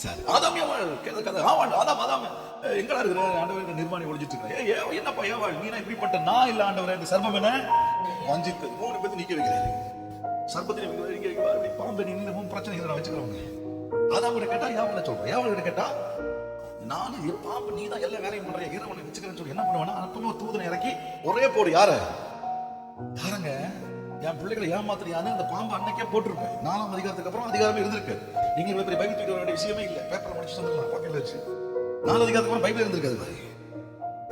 சரி, ஆதாம் ஏவாள் ஆதாம் ஆதாம் எங்கடா இருக்கிற ஆண்டவரே நிர்வாணி ஒழிச்சிட்டு இருக்க. என்னப்பா ஏவாள் நீனா இப்படிப்பட்ட நான் இல்ல ஆண்டவரே, இந்த சர்ப்பம் என்ன வஞ்சித்து 3 பேர் நிக்க வைக்கிறேன். சர்ப்பத்தை பாம்பு நீ பிரச்சனைகளை நான் வச்சுக்கிறவங்க. ஆதாம் கிட்ட கேட்டா ஏவாள சொல்றேன், ஏவாள் கிட்ட கேட்டா நான் பாம்பு நீ தான் எல்லா வேலையும் பண்ற இரவனை வச்சுக்கிறேன்னு சொல்லி என்ன பண்ணுவேன்னா அப்பவே ஒரு தூதனை இறக்கி ஒரே போடு. யாருங்க என் பிள்ளைகளை ஏமாத்திரியான்னு அந்த பாம்பு அன்னைக்கே போட்டிருப்பேன். 4ஆம் அதிகாரத்துக்கு அப்புறம் அதிகாரமே இருந்திருக்கு. நீங்க இவ்வளவு பெரிய பைபிள் தூக்கிட்டு வர வேண்டிய விஷயமே இல்லை. பேப்பர்ல படிச்சு சொல்லலாம், பக்கத்துல வச்சு 4 அதிகாரத்துக்கு அப்புறம் பைபிள் இருந்திருக்காது.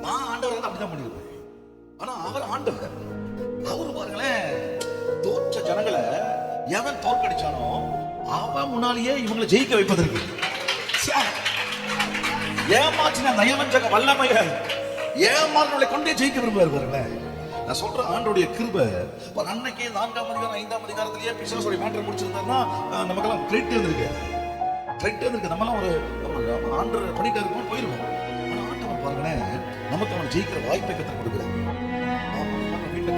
நான் ஆண்டவர் அப்படிதான் பண்ணிருப்பேன். ஆனா அவர் ஆண்டவர். அவரு பாருங்களேன், தோற்ற ஜனங்களை எவன் தோற்கடிச்சானோ அவன் முன்னாலேயே இவங்களை ஜெயிக்க வைப்பதற்கு ஏமாற்றின நயவஞ்சக வல்லமையை ஏமாறுகளை கொண்டே ஜெயிக்க விரும்புவார். பாருங்களேன், நான் சொல்றேன் ஆண்டோடைய கிருபை. அன்னைக்கே 4ஆம் அதிகாரம் 5ஆம் அதிகாரத்திலேயே பிசாசுடைய மேட்டர் முடிச்சிருந்தா நமக்கெல்லாம் கிரெடிட் இருந்திருக்கு. நம்மளாம் ஒரு ஆண்டர் பண்ணிட்டே இருக்கோம் போயிருவோம். ஆனா ஆண்டவர் பாருங்களேன், நமக்கு அவன் ஜெயிக்கிற வாய்ப்பை கற்றுக் கொடுக்குறாரு. வீட்டுல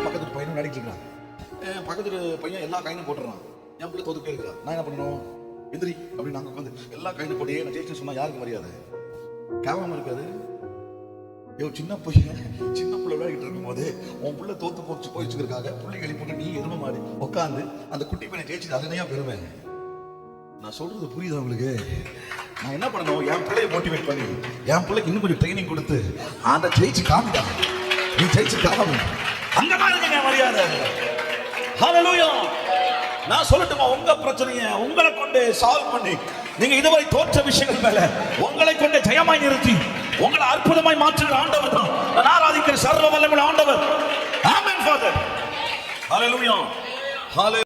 பக்கத்து பையனும் நடிட்டு இருக்கான். பக்கத்து பையன் எல்லா கைனும் போட்டுறான். என் பிள்ளை தோத்துட்டே இருக்கிறான். நான் என்ன பண்ணணும், எதிரி அப்படின்னு நாங்க உட்காந்து எல்லா கைனும் போட்டு நான் ஜெயிச்சு சொன்னா யாருக்கு மரியாதை? கேவலம் இருக்காது. சின்ன பிள்ளை விளையாடிட்டு இருக்கும் போது உன் பிள்ளை தோத்து போச்சுக்கிறதுக்காக பிள்ளை எழுப்பிட்டு நீ எருமை மாறி உட்காந்து அந்த குட்டி பையனை ஜெயிச்சு அதனையா பெறுவேன். நான் சொல்றது புரியுது உங்களுக்கு? நான் என்ன பண்ணணும், என் பிள்ளையை மோட்டிவேட் பண்ணி என் பிள்ளைக்கு இன்னும் கொஞ்சம் ட்ரைனிங் கொடுத்து அந்த ஜெயிச்சு காமிடா, நீ ஜெயிச்சு காமி அங்கதான் இருக்க மரியாதை. ஹல்லேலூயா. நான் சொல்லட்டுமா, உங்க பிரச்சனையை உங்களை கொண்டு சால்வ் பண்ணி நீங்க இதுவரை தோற்ற விஷயங்கள் மேல உங்களை கொண்டு ஜெயமாய் நிறுத்தி உங்களை அற்புதமாய் மாற்றுகிற ஆண்டவர் தான் நான் ஆராதிக்கிற சர்வ வல்லமையுள்ள ஆண்டவர். ஆமென் ஃபாதர். ஹல்லேலூயா.